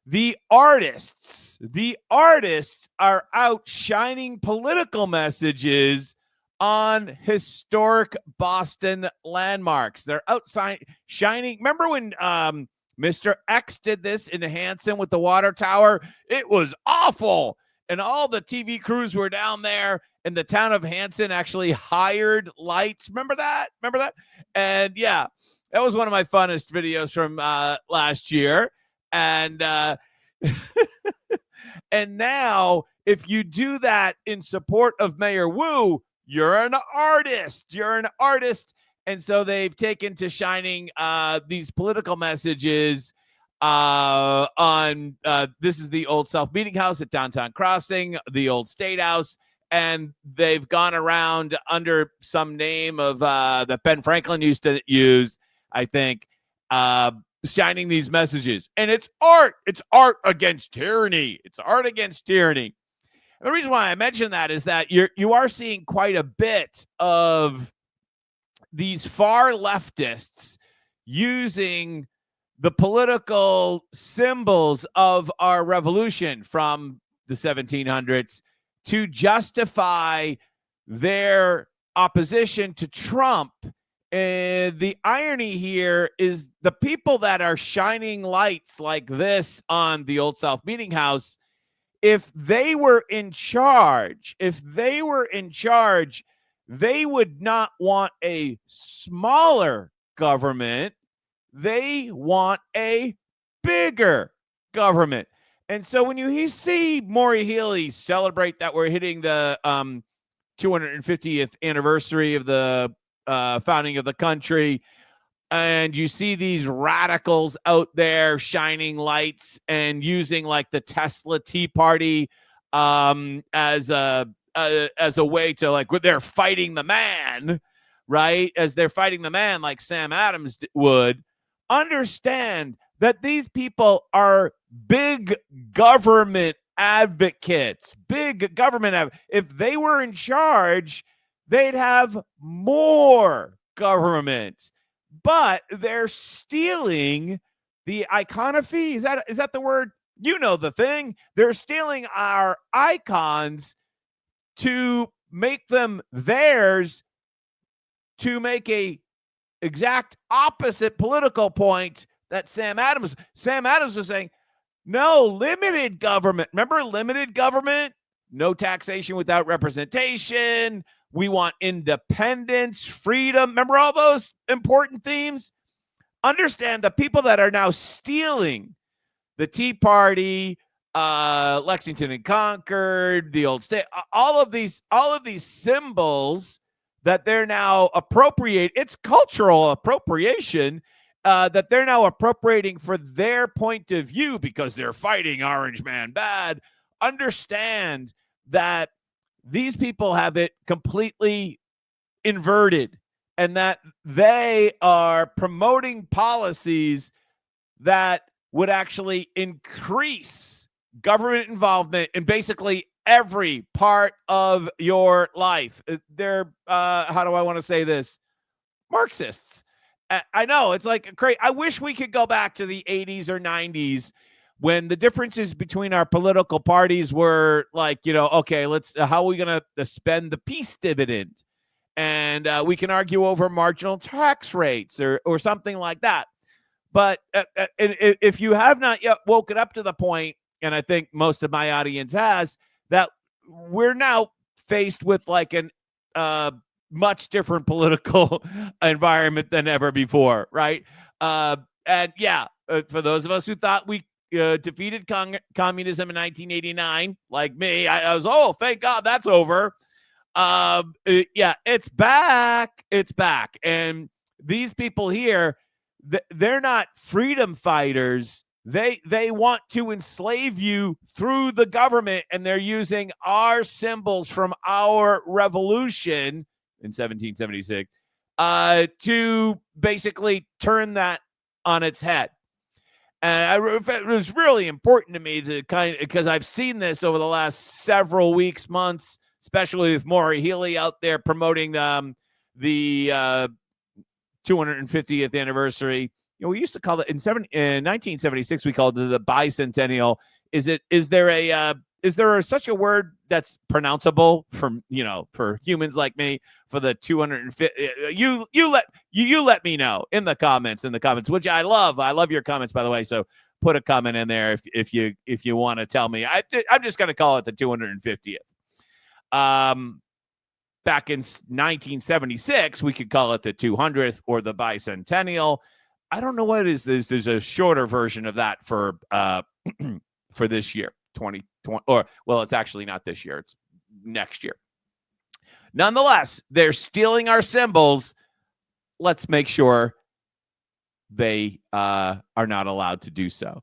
The artists are out shining political messages on historic Boston landmarks. They're outside shining. Remember when Mr. X did this in Hanson with the water tower? It was awful. And all the TV crews were down there, and the town of Hanson actually hired lights. Remember that? And yeah, that was one of my funnest videos from last year. And and now, if you do that in support of Mayor Wu, you're an artist. And so they've taken to shining these political messages on this is the Old South Meeting House at Downtown Crossing, the old State House. And they've gone around under some name of that Ben Franklin used to use, I think, shining these messages. And it's art. It's art against tyranny. And the reason why I mention that is that you are seeing quite a bit of these far leftists using the political symbols of our revolution from the 1700s to justify their opposition to Trump. The irony here is the people that are shining lights like this on the Old South Meeting House, if they were in charge, they would not want a smaller government. They want a bigger government. And so when you see Maury Healy celebrate that we're hitting the 250th anniversary of the founding of the country, and you see these radicals out there shining lights and using like the Tesla Tea Party as a way to, like, they're fighting the man, right? As they're fighting the man like Sam Adams would. Understand that these people are big government advocates. If they were in charge, they'd have more government. But they're stealing the iconography. Is that the word? You know the thing. They're stealing our icons to make them theirs, to make a exact opposite political point that Sam Adams was saying. No, limited government. Remember limited government? No taxation without representation. We want independence, freedom. Remember all those important themes? Understand the people that are now stealing the Tea Party, Lexington and Concord, the old state, all of these symbols that they're now appropriate. It's cultural appropriation that they're now appropriating for their point of view because they're fighting Orange Man bad. Understand that these people have it completely inverted, and that they are promoting policies that would actually increase government involvement in basically every part of your life. They're, how do I want to say this? Marxists. I know it's like great. I wish we could go back to the 80s or 90s when the differences between our political parties were like, okay, how are we going to spend the peace dividend? And we can argue over marginal tax rates or something like that. But if you have not yet woken up to the point, and I think most of my audience has, that we're now faced with like an much different political environment than ever before, right? And yeah, for those of us who thought we defeated communism in 1989, like me, I was, oh, thank God that's over. Yeah, it's back. And these people here, they're not freedom fighters. They want to enslave you through the government, and they're using our symbols from our revolution in 1776 to basically turn that on its head. And it was really important to me to because I've seen this over the last several weeks, months, especially with Maury Healy out there promoting the 250th anniversary. we used to call it in 1976, we called it the bicentennial. Is there such a word that's pronounceable for humans like me for the 250? You let me know in the comments, which I love your comments, by the way. So put a comment in there if you want to tell me. I'm just going to call it the 250th. Back in 1976, we could call it the 200th or the bicentennial. I don't know what it is. There's a shorter version of that for for this year, 2020, or well, it's actually not this year. It's next year. Nonetheless, they're stealing our symbols. Let's make sure they are not allowed to do so.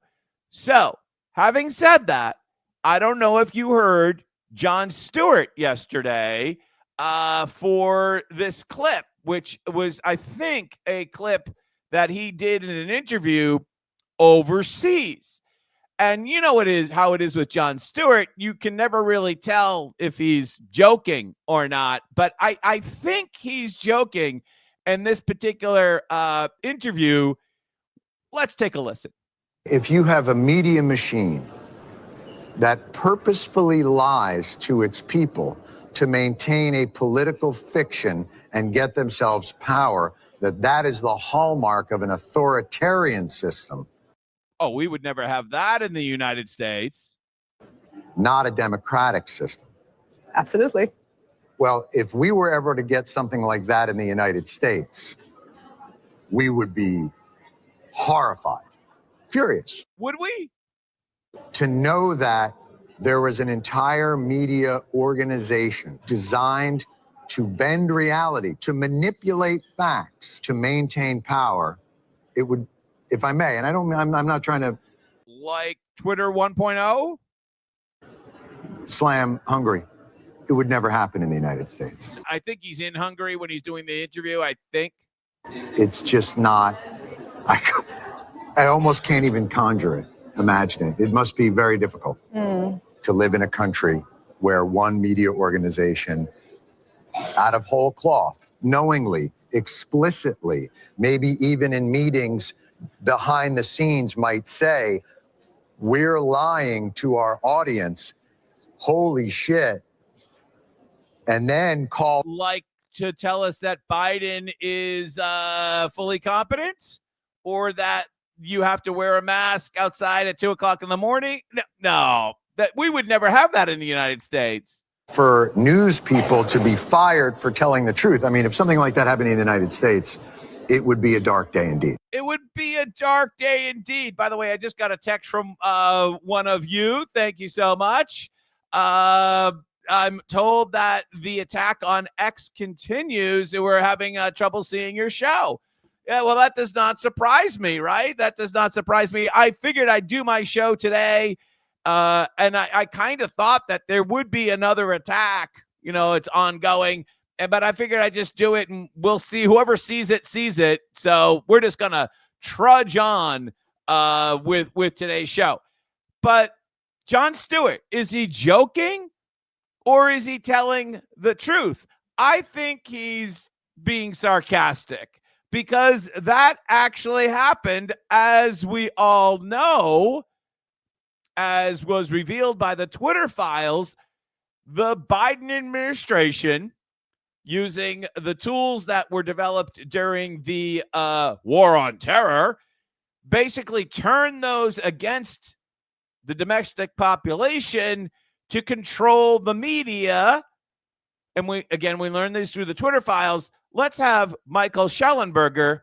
So, having said that, I don't know if you heard Jon Stewart yesterday for this clip, which was, I think, a clip that he did in an interview overseas. And you know how it is with Jon Stewart. You can never really tell if he's joking or not. But I think he's joking in this particular interview. Let's take a listen. If you have a media machine that purposefully lies to its people to maintain a political fiction and get themselves power, that is the hallmark of an authoritarian system. Oh, we would never have that in the United States. Not a democratic system. Absolutely. Well, if we were ever to get something like that in the United States, we would be horrified, furious. Would we? To know that there was an entire media organization designed to bend reality, to manipulate facts, to maintain power, it would, if I may, and I'm not trying to... Like Twitter 1.0? Slam Hungary. It would never happen in the United States. I think he's in Hungary when he's doing the interview, I think. It's just not... I almost can't even conjure it, imagine it. It must be very difficult to live in a country where one media organization, out of whole cloth, knowingly, explicitly, maybe even in meetings behind the scenes, might say, we're lying to our audience, holy shit, and then call... Like to tell us that Biden is fully competent, or that you have to wear a mask outside at 2:00 in the morning. No, that we would never have that in the United States. For news people to be fired for telling the truth. I mean, if something like that happened in the United States, it would be a dark day indeed. It would be a dark day indeed. By the way, I just got a text from one of you. Thank you so much. I'm told that the attack on X continues and we're having trouble seeing your show. Yeah, well, that does not surprise me, right? That does not surprise me. I figured I'd do my show today, and I kind of thought that there would be another attack. It's ongoing, but I figured I'd just do it, and we'll see. Whoever sees it, sees it. So we're just going to trudge on with today's show. But Jon Stewart, is he joking or is he telling the truth? I think he's being sarcastic, because that actually happened, as we all know, as was revealed by the Twitter files. The Biden administration, using the tools that were developed during the war on terror, basically turned those against the domestic population to control the media. And we learned this through the Twitter files. Let's have Michael Schellenberger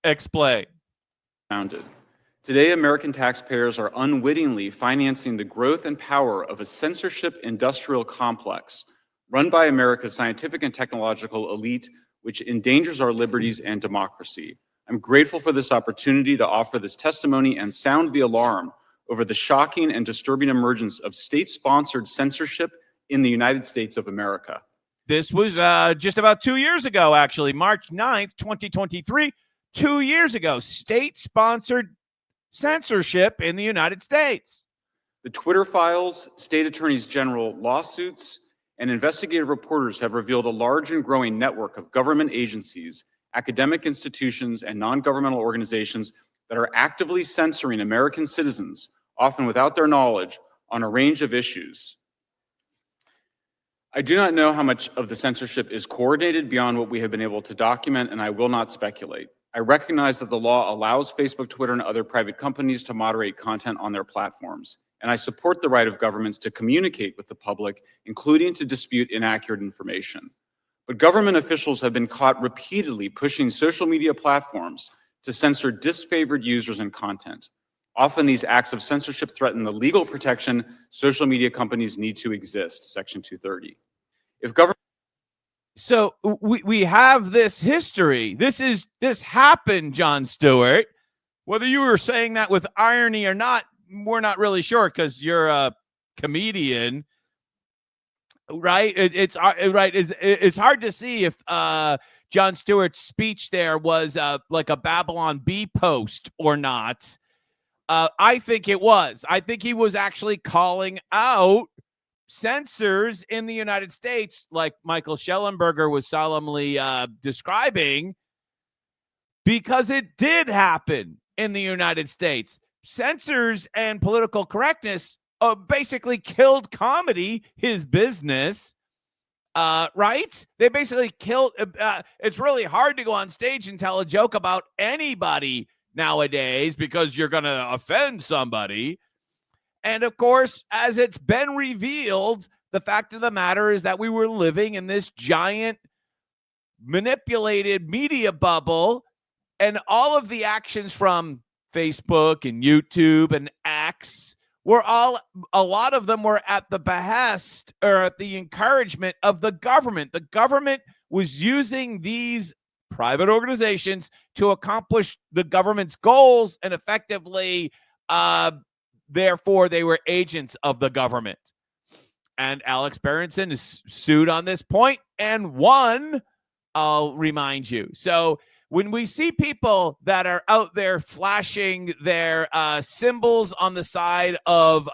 explain. Today, American taxpayers are unwittingly financing the growth and power of a censorship industrial complex run by America's scientific and technological elite, which endangers our liberties and democracy. I'm grateful for this opportunity to offer this testimony and sound the alarm over the shocking and disturbing emergence of state-sponsored censorship in the United States of America. This was just about 2 years ago, actually, March 9th, 2023, 2 years ago, state-sponsored censorship in the United States. The Twitter files, state attorneys general lawsuits, and investigative reporters have revealed a large and growing network of government agencies academic institutions, and non-governmental organizations that are actively censoring American citizens, often without their knowledge, on a range of issues. I do not know how much of the censorship is coordinated beyond what we have been able to document, and I will not speculate. I recognize that the law allows Facebook, Twitter, and other private companies to moderate content on their platforms, and I support the right of governments to communicate with the public, including to dispute inaccurate information. But government officials have been caught repeatedly pushing social media platforms to censor disfavored users and content. Often these acts of censorship threaten the legal protection social media companies need to exist, Section 230. If government So we have this history. This happened, Jon Stewart. Whether you were saying that with irony or not, we're not really sure because you're a comedian, right? It's hard to see if Jon Stewart's speech there was like a Babylon Bee post or not. I think it was. I think he was actually calling out censors in the United States, like Michael Schellenberger was solemnly describing, because it did happen in the United States. Censors and political correctness basically killed comedy, his business, right? They basically killed. It's really hard to go on stage and tell a joke about anybody nowadays because you're going to offend somebody. And of course, as it's been revealed, the fact of the matter is that we were living in this giant manipulated media bubble, and all of the actions from Facebook and YouTube and X were a lot of them were at the behest or at the encouragement of the government. The government was using these private organizations to accomplish the government's goals, and effectively, therefore, they were agents of the government. And Alex Berenson is sued on this point and won, I'll remind you. So when we see people that are out there flashing their symbols on the side of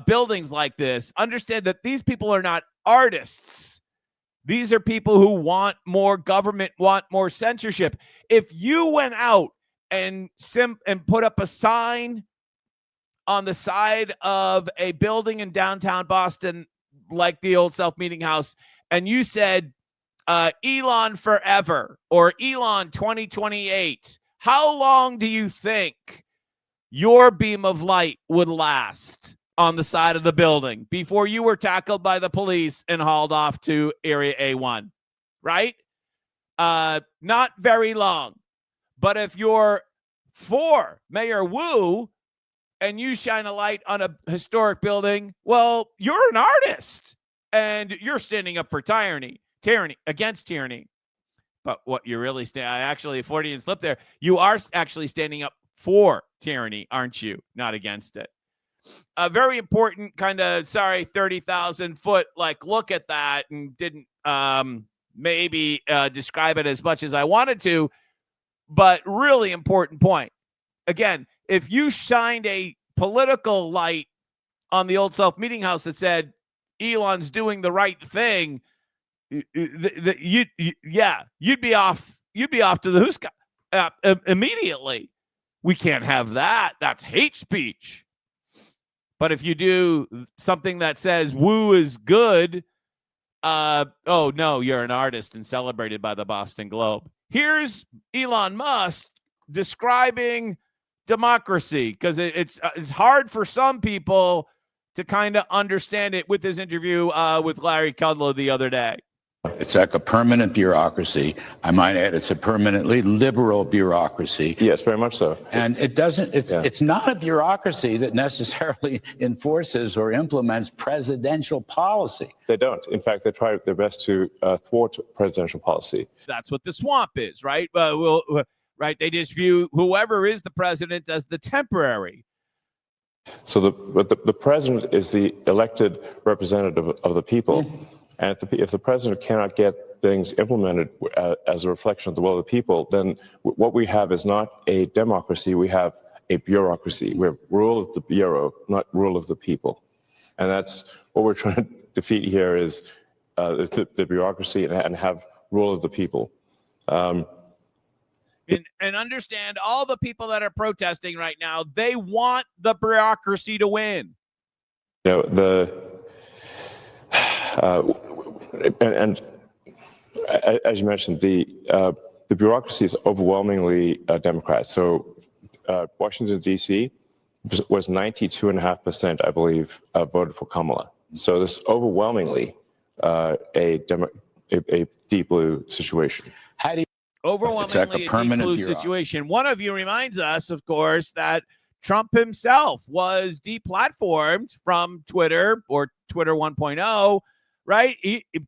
buildings like this, understand that these people are not artists. These are people who want more government, want more censorship. If you went out and put up a sign on the side of a building in downtown Boston, like the Old South Meeting House, and you said, Elon forever or Elon 2028, how long do you think your beam of light would last on the side of the building before you were tackled by the police and hauled off to Area A1, right? Not very long. But if you're for Mayor Wu and you shine a light on a historic building, well, you're an artist and you're standing up for tyranny, against tyranny. But what you really I actually, Freudian slip there. You are actually standing up for tyranny, aren't you? Not against it. A very important kind of, 30,000 foot, like, look at that, and didn't maybe describe it as much as I wanted to, but really important point. Again, if you shined a political light on the Old South Meeting House that said Elon's doing the right thing, you'd be off to the hooska immediately. We can't have that. That's hate speech. But if you do something that says Wu is good, oh no, you're an artist and celebrated by the Boston Globe. Here's Elon Musk describing democracy, because it's hard for some people to kind of understand it, with his interview with Larry Kudlow the other day. It's like a permanent bureaucracy. I might add, it's a permanently liberal bureaucracy. Yes, very much so. And it's not a bureaucracy that necessarily enforces or implements presidential policy. They don't. In fact, they try their best to thwart presidential policy. That's what the swamp is, right? Right. They just view whoever is the president as the temporary. So the president is the elected representative of the people. Mm-hmm. And if the president cannot get things implemented as a reflection of the will of the people, then what we have is not a democracy, we have a bureaucracy. We have rule of the bureau, not rule of the people. And that's what we're trying to defeat here, is the bureaucracy and have rule of the people. And understand all the people that are protesting right now, they want the bureaucracy to win. You know, and as you mentioned, the bureaucracy is overwhelmingly Democrat. So Washington, D.C. was 92.5%, I believe, voted for Kamala. So this is overwhelmingly a deep blue situation. How do you Overwhelmingly it's like a deep blue bureaucracy. situation. One of you reminds us, of course, that Trump himself was deplatformed from Twitter or Twitter 1.0, right?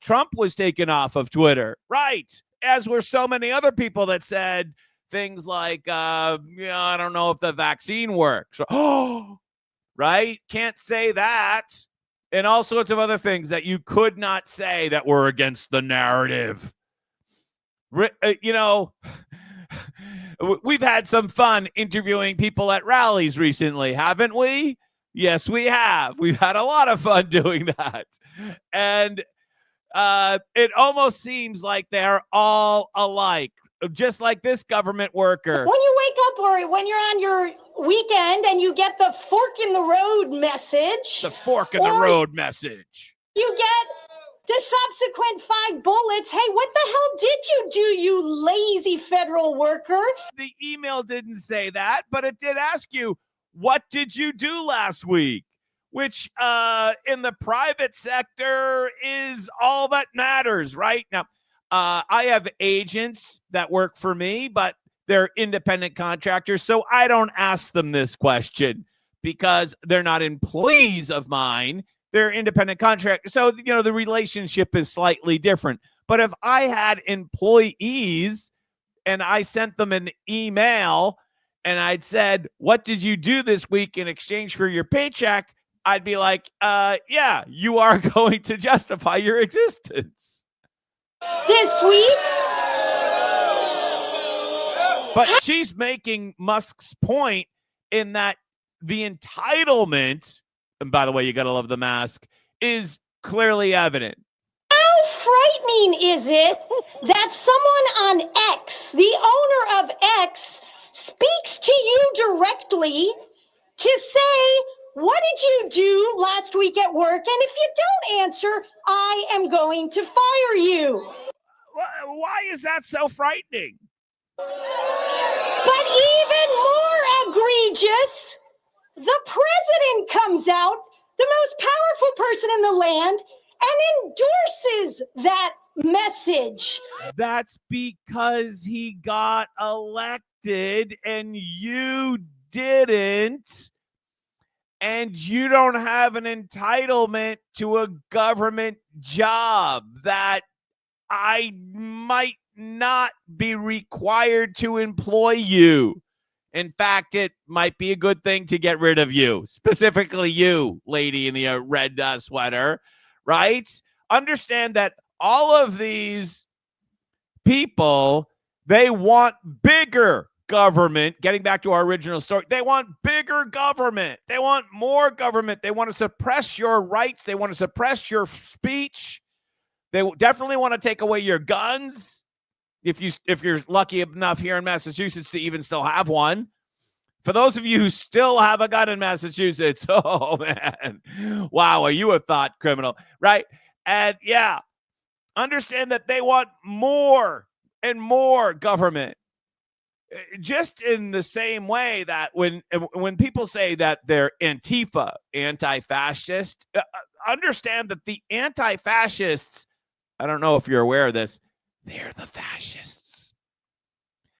Trump was taken off of Twitter, right? As were so many other people that said things like, I don't know if the vaccine works. Oh, right? Can't say that. And all sorts of other things that you could not say that were against the narrative. We've had some fun interviewing people at rallies recently, haven't we? Yes, we have. We've had a lot of fun doing that. And it almost seems like they're all alike, just like this government worker. When you wake up or when you're on your weekend and you get the fork in the road message. The fork in the road message. You get the subsequent 5 bullets. Hey, what the hell did you do, you lazy federal worker? The email didn't say that, but it did ask you, what did you do last week? Which in the private sector is all that matters, right? Now, I have agents that work for me, but they're independent contractors, so I don't ask them this question because they're not employees of mine. They're independent contractors. So, the relationship is slightly different. But if I had employees and I sent them an email and I'd said, what did you do this week in exchange for your paycheck? I'd be like, yeah, you are going to justify your existence. This week? But she's making Musk's point in that the entitlement, and by the way, you got to love the mask, is clearly evident. How frightening is it that someone on X, the owner of X, speaks to you directly to say, what did you do last week at work? And if you don't answer, I am going to fire you. Why is that so frightening? But even more egregious, the president comes out, the most powerful person in the land, and endorses that message. That's because he got elected and you didn't. And you don't have an entitlement to a government job that I might not be required to employ you. In fact, it might be a good thing to get rid of you, specifically you, lady in the red sweater, right? Understand that all of these people, they want bigger government. Getting back to our original story, they want bigger government. They want more government. They want to suppress your rights. They want to suppress your speech. They definitely want to take away your guns. If you're lucky enough here in Massachusetts to even still have one. For those of you who still have a gun in Massachusetts, oh man, wow, are you a thought criminal, right? And yeah, understand that they want more and more government. Just in the same way that when people say that they're Antifa, anti-fascist, understand that the anti-fascists, I don't know if you're aware of this, they're the fascists.